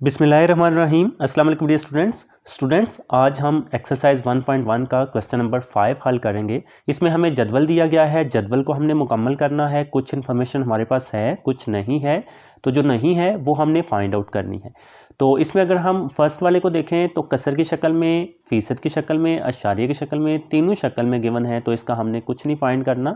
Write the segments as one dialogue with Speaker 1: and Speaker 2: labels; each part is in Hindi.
Speaker 1: बिस्मिल्लाहिर्रहमानिर्रहीम। अस्सलाम वालेकुम डियर स्टूडेंट्स, आज हम एक्सरसाइज 1.1 का क्वेश्चन नंबर 5 हल करेंगे। इसमें हमें जदवल दिया गया है, जदवल को हमने मुकम्मल करना है। कुछ इन्फॉर्मेशन हमारे पास है, कुछ नहीं है, तो जो नहीं है वो हमने फाइंड आउट करनी है। तो इसमें अगर हम फर्स्ट वाले को देखें तो कसर की शक्ल में, फ़ीसद की शक्ल में, अशारिये की शक्ल में, तीनों शक्ल में गिवन है, तो इसका हमने कुछ नहीं फाइंड करना।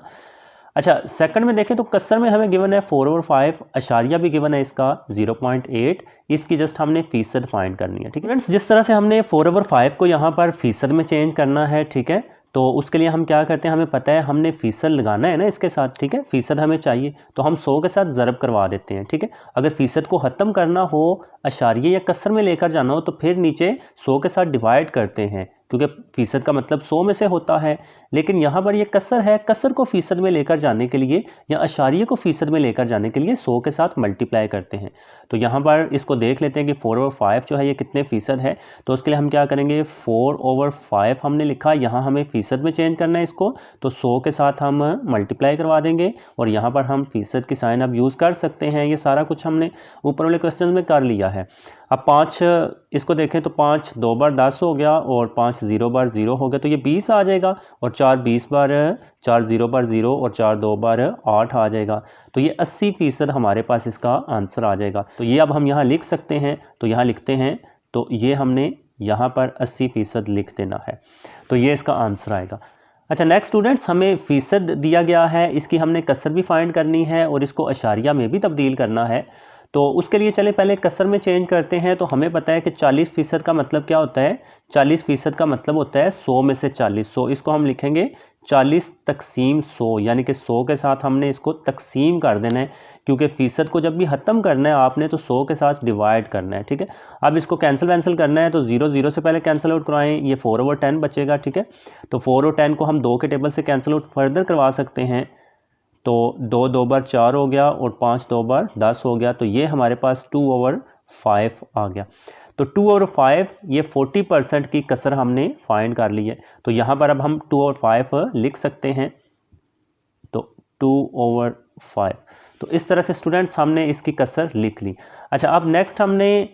Speaker 1: अच्छा, सेकंड में देखें तो कसर में हमें गिवन है 4/5, अशारिया भी गिवन है इसका 0.8, इसकी जस्ट हमने फ़ीसद फाइंड करनी है। ठीक है फ्रेंड्स, जिस तरह से हमने 4/5 को यहाँ पर फ़ीसद में चेंज करना है, ठीक है, तो उसके लिए हम क्या करते हैं, हमें पता है हमने फ़ीसद लगाना है ना इसके साथ, ठीक है, फ़ीसद हमें चाहिए तो हम 100 के साथ ज़रब करवा देते हैं। ठीक है, अगर फ़ीसद को ख़त्म करना हो, अशारिये या कसर में लेकर जाना हो, तो फिर नीचे 100 के साथ डिवाइड करते हैं, क्योंकि फ़ीसद का मतलब 100 में से होता है। लेकिन यहाँ पर ये कसर है, कसर को फ़ीसद में लेकर जाने के लिए या अशारिये को फ़ीसद में लेकर जाने के लिए 100 के साथ मल्टीप्लाई करते हैं। तो यहाँ पर इसको देख लेते हैं कि 4/5 जो है ये कितने फ़ीसद है। तो उसके लिए हम क्या करेंगे, 4/5 हमने लिखा, यहाँ हमें फ़ीसद में चेंज करना है इसको, तो 100 के साथ हम मल्टीप्लाई करवा देंगे और यहाँ पर हम फ़ीसद की साइन अब यूज़ कर सकते हैं। ये सारा कुछ हमने ऊपर वाले क्वेश्चन में कर लिया है। अब 5 इसको देखें तो 5 2 बार 10 हो गया और 5 0 बार 0 हो गया, तो ये 20 आ जाएगा, और 4 20 बार 4 0 बार 0 और 4 2 बार 8 आ जाएगा। तो ये 80% हमारे पास इसका आंसर आ जाएगा। तो ये अब हम यहाँ लिख सकते हैं, तो यहाँ लिखते हैं, तो ये हमने यहाँ पर 80% लिख देना है, तो ये इसका आंसर आएगा। अच्छा नेक्स्ट स्टूडेंट्स, हमें फ़ीसद दिया गया है, इसकी हमने कसर भी फाइंड करनी है और इसको अशारिया में भी तब्दील करना है। तो उसके लिए चले पहले कसर में चेंज करते हैं। तो हमें पता है कि 40% का मतलब क्या होता है, 40% का मतलब होता है 100 में से 40। सो इसको हम लिखेंगे 40 तकसीम 100, यानी कि 100 के साथ हमने इसको तकसीम कर देना है, क्योंकि फ़ीसद को जब भी ख़त्म करना है आपने तो 100 के साथ डिवाइड करना है। ठीक है, अब इसको कैंसिल वैंसिल करना है, तो 0 0 से पहले कैंसिल आउट करवाएं, ये 4/10 बचेगा। ठीक है, तो 4/10 को हम 2 के टेबल से कैंसिल आउट फर्दर करवा सकते हैं, तो 2 2 बार 4 हो गया और 5 2 बार 10 हो गया, तो ये हमारे पास 2/5 आ गया। तो 2/5 ये 40% की कसर हमने फाइंड कर ली है। तो यहाँ पर अब हम 2/5 लिख सकते हैं, तो 2/5। तो इस तरह से स्टूडेंट्स हमने इसकी कसर लिख ली। अच्छा, अब नेक्स्ट हमने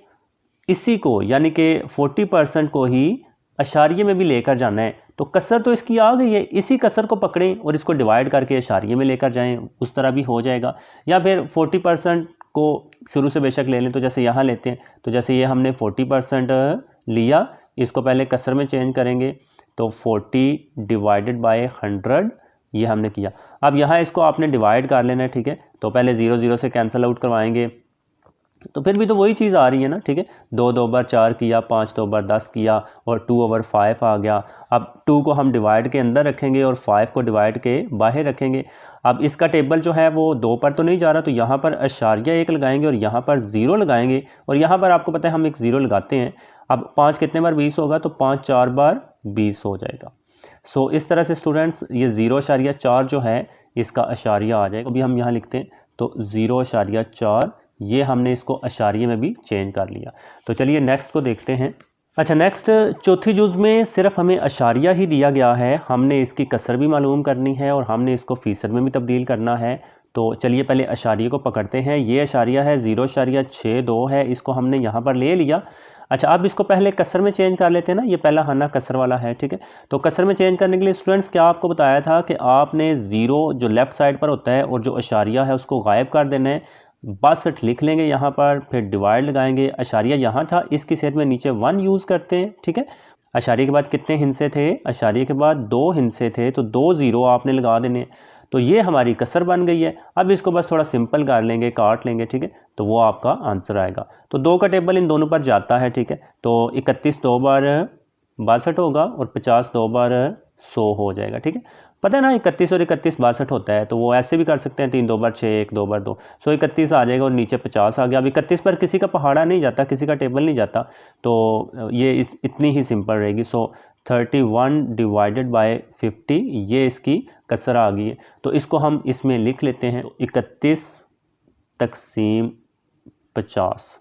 Speaker 1: इसी को यानी कि 40% को ही अशारिये में भी लेकर जाना है। तो कसर तो इसकी आ गई है, इसी कसर को पकड़ें और इसको डिवाइड करके अशारिये में लेकर जाएं, उस तरह भी हो जाएगा। या फिर 40% को शुरू से बेशक ले लें, तो जैसे यहाँ लेते हैं, तो जैसे ये हमने 40% लिया, इसको पहले कसर में चेंज करेंगे, तो 40 डिवाइडेड बाय 100 ये हमने किया। अब यहाँ इसको आपने डिवाइड कर लेना है। ठीक है, तो पहले 0 0 से कैंसिल आउट करवाएंगे, तो फिर भी तो वही चीज़ आ रही है ना। ठीक है, 2 2 बार 4 किया, 5 2 बार 10 किया और 2/5 आ गया। अब 2 को हम डिवाइड के अंदर रखेंगे और 5 को डिवाइड के बाहर रखेंगे। अब इसका टेबल जो है वो 2 पर तो नहीं जा रहा, तो यहाँ पर अशारिया 1 लगाएंगे और यहाँ पर 0 लगाएंगे, और यहाँ पर आपको पता है हम एक 0 लगाते हैं। अब 5 कितने बार 20 होगा, तो 5 4 बार 20 हो जाएगा। सो इस तरह से स्टूडेंट्स ये 0.4 जो है इसका अशारिया आ जाएगा। अभी हम यहाँ लिखते हैं, तो 0.4 ये हमने इसको अशारिये में भी चेंज कर लिया। तो चलिए नेक्स्ट को देखते हैं। अच्छा, नेक्स्ट चौथी जुज़ में सिर्फ हमें अशारिया ही दिया गया है, हमने इसकी कसर भी मालूम करनी है और हमने इसको फ़ीसद में भी तब्दील करना है। तो चलिए पहले अशारिये को पकड़ते हैं। ये अशारिया है 0.62 है, इसको हमने यहाँ पर ले लिया। अच्छा, अब इसको पहले कसर में चेंज कर लेते हैं ना, ये पहला खाना कसर वाला है। ठीक है, तो कसर में चेंज करने के लिए स्टूडेंट्स क्या आपको बताया था कि आपने 0 जो लेफ़्ट साइड पर होता है और जो अशारिया है उसको गायब कर देना है। 62 लिख लेंगे यहाँ पर, फिर डिवाइड लगाएंगे, अशारिया यहाँ था, इसकी सेट में नीचे 1 यूज़ करते हैं। ठीक है, अशारिये के बाद कितने हिस्से थे, अशारिये के बाद 2 हिस्से थे, तो 2 0 आपने लगा देने, तो ये हमारी कसर बन गई है। अब इसको बस थोड़ा सिंपल कर लेंगे, काट लेंगे। ठीक है, तो वो आपका आंसर आएगा। तो 2 का टेबल इन दोनों पर जाता है। ठीक है, तो 31 2 बार 62 होगा और 50 2 बार 100 हो जाएगा। ठीक है, पता है ना 31 और 31 62 होता है, तो वो ऐसे भी कर सकते हैं, 3 2 बार 6 1 2 बार 2, सो 31 आ जाएगा और नीचे 50 आ गया। अब 31 पर किसी का पहाड़ा नहीं जाता, किसी का टेबल नहीं जाता, तो ये इतनी ही सिंपल रहेगी। सो 31 डिवाइडेड बाय 50 ये इसकी कसर आ गई है, तो इसको हम इसमें लिख लेते हैं, 31 तकसीम 50,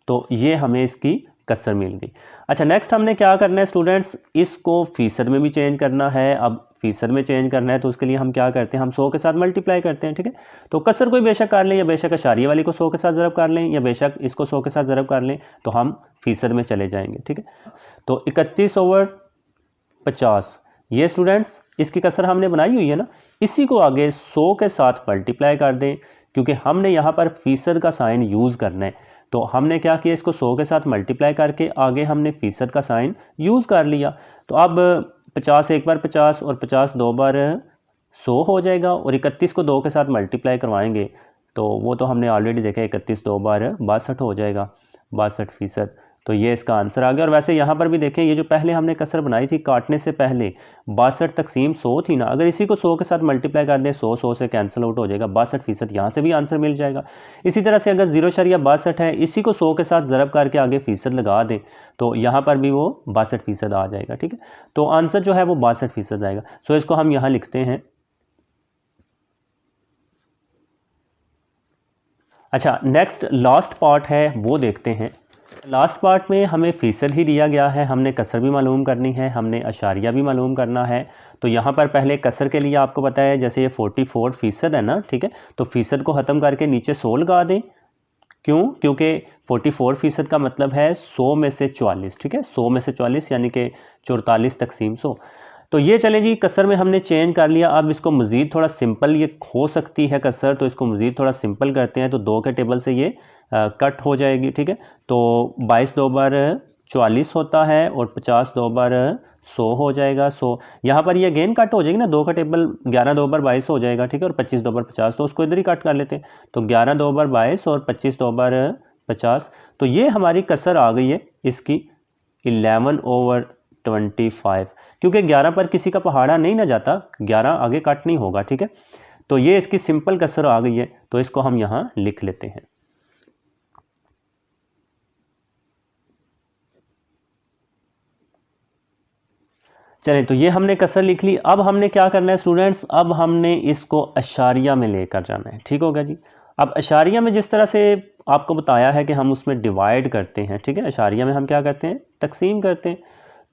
Speaker 1: तो ये हमें इसकी कसर मिल गई। अच्छा, नेक्स्ट हमने क्या करना है स्टूडेंट्स, इसको फ़ीसद में भी चेंज करना है। अब फीसद में चेंज करना है तो उसके लिए हम क्या करते हैं, हम 100 के साथ मल्टीप्लाई करते हैं, ठीक है। तो कसर कोई बेशक कर लें या बेशक अशारिया वाली को 100 के साथ ज़रब कर लें या बेशक इसको 100 के साथ ज़रब कर लें, तो हम फीसद में चले जाएंगे, ठीक है। तो 31/50 ये स्टूडेंट्स इसकी कसर हमने बनाई हुई है ना, इसी को आगे 100 के साथ मल्टीप्लाई कर दें, क्योंकि हमने यहाँ पर फीसद का साइन यूज़ करना है। तो हमने क्या किया, इसको 100 के साथ मल्टीप्लाई करके आगे हमने फीसद का साइन यूज़ कर लिया। तो अब 50 एक बार 50 और 50 दो बार 100 हो जाएगा, और 31 को 2 के साथ मल्टीप्लाई करवाएंगे तो वो तो हमने ऑलरेडी देखा, 31 दो बार 62 हो जाएगा, 62%। तो ये इसका आंसर आ गया। और वैसे यहाँ पर भी देखें, ये जो पहले हमने कसर बनाई थी काटने से पहले 62 तकसीम 100 थी ना, अगर इसी को 100 के साथ मल्टीप्लाई कर दें 100 से कैंसिल आउट हो जाएगा, 62%, यहाँ से भी आंसर मिल जाएगा। इसी तरह से अगर 0.62 है, इसी को 100 के साथ ज़रब करके आगे फीसद लगा दें तो यहाँ पर भी वो 62% आ जाएगा, ठीक है। तो आंसर जो है वो 62% आएगा। सो इसको हम यहाँ लिखते हैं। अच्छा, नेक्स्ट लास्ट पार्ट है वो देखते हैं। लास्ट पार्ट में हमें फ़ीसद ही दिया गया है, हमने कसर भी मालूम करनी है, हमने अशारिया भी मालूम करना है। तो यहाँ पर पहले कसर के लिए आपको पता है, जैसे ये 44% है ना, ठीक है, तो फ़ीसद को ख़त्म करके नीचे 100 लगा दें। क्यों? क्योंकि 44% का मतलब है 100 में से 44, ठीक है, 100 में से 44 यानी कि 44 तकसीम 100। तो ये चले जी, कसर में हमने चेंज कर लिया। अब इसको मज़ीद थोड़ा सिंपल ये हो सकती है कसर, तो इसको मज़ीद थोड़ा सिंपल करते हैं। तो 2 के टेबल से ये कट हो जाएगी, ठीक है। तो 22 दो बार 44 होता है और 50 दो बार 100 हो जाएगा। 100 यहाँ पर ये अगेन कट हो जाएगी ना, 2 का टेबल 11 दो बार 22 हो जाएगा, ठीक है, और 25 दो बार 50, तो उसको इधर ही कट कर लेते हैं। तो 11 दो बार 22 और 25 दो बार 50, तो ये हमारी कसर आ गई है इसकी 11/25, क्योंकि 11 पर किसी का पहाड़ा नहीं ना जाता, 11 आगे कट नहीं होगा, ठीक है। तो ये इसकी सिंपल कसर आ गई है, तो इसको हम यहाँ लिख लेते हैं। चलें, तो ये हमने कसर लिख ली। अब हमने क्या करना है स्टूडेंट्स, अब हमने इसको अशारिया में लेकर जाना है, ठीक होगा जी। अब अशारिया में जिस तरह से आपको बताया है कि हम उसमें डिवाइड करते हैं, ठीक है, अशारिया में हम क्या करते हैं, तकसीम करते हैं।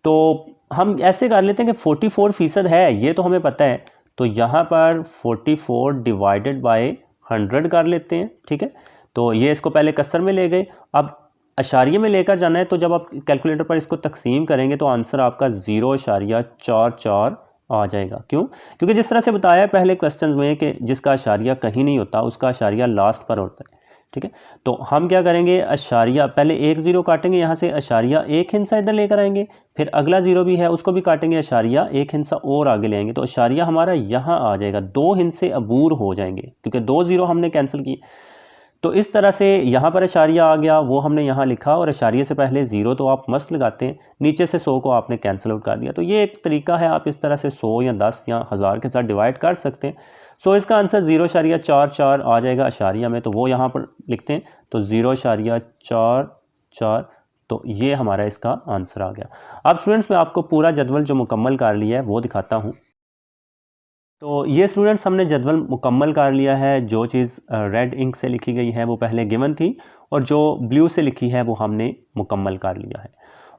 Speaker 1: तो हम ऐसे कर लेते हैं कि 44% है, ये तो हमें पता है, तो यहाँ पर 44 डिवाइडेड बाय 100 कर लेते हैं, ठीक है। तो ये इसको पहले कसर में ले गए, अब अशारिये में लेकर जाना है। तो जब आप कैलकुलेटर पर इसको तकसीम करेंगे तो आंसर आपका 0.44 आ जाएगा। क्यों? क्योंकि जिस तरह से बताया है पहले क्वेश्चन में कि जिसका अशारिया कहीं नहीं होता उसका अशारिया लास्ट पर होता है, ठीक है। तो हम क्या करेंगे, अशारिया पहले एक ज़ीरो काटेंगे, यहाँ से अशारिया एक हिस्सा इधर लेकर आएंगे, फिर अगला ज़ीरो भी है उसको भी काटेंगे, अशारिया एक हिस्सा और आगे ले आएंगे, तो अशारिया हमारा यहाँ आ जाएगा, 2 हिस्से अबूर हो जाएंगे क्योंकि 2 ज़ीरो हमने कैंसिल किए। तो इस तरह से यहाँ पर अशारिया आ गया, वो हमने यहाँ लिखा, और अशारिये से पहले ज़ीरो तो आप मस्त लगाते हैं, नीचे से 100 को आपने कैंसिल आउट कर दिया। तो ये एक तरीका है, आप इस तरह से 100 या 10 या 1000 के साथ डिवाइड कर सकते हैं। सो इसका आंसर 0.44 आ जाएगा अशारिया में, तो वो यहाँ पर लिखते हैं, तो 0.44, तो ये हमारा इसका आंसर आ गया। अब स्टूडेंट्स मैं आपको पूरा जदवल जो मुकम्मल कर लिया है वो दिखाता हूँ। तो ये स्टूडेंट्स हमने जदवल मुकम्मल कर लिया है। जो चीज़ रेड इंक से लिखी गई है वो पहले गिवन थी, और जो ब्लू से लिखी है वो हमने मुकम्मल कर लिया है।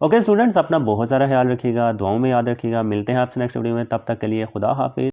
Speaker 1: ओके स्टूडेंट्स, अपना बहुत सारा ख्याल रखिएगा, दुआओं में याद रखिएगा। मिलते हैं आपसे नेक्स्ट वीडियो में, तब तक के लिए खुदा हाफिज़।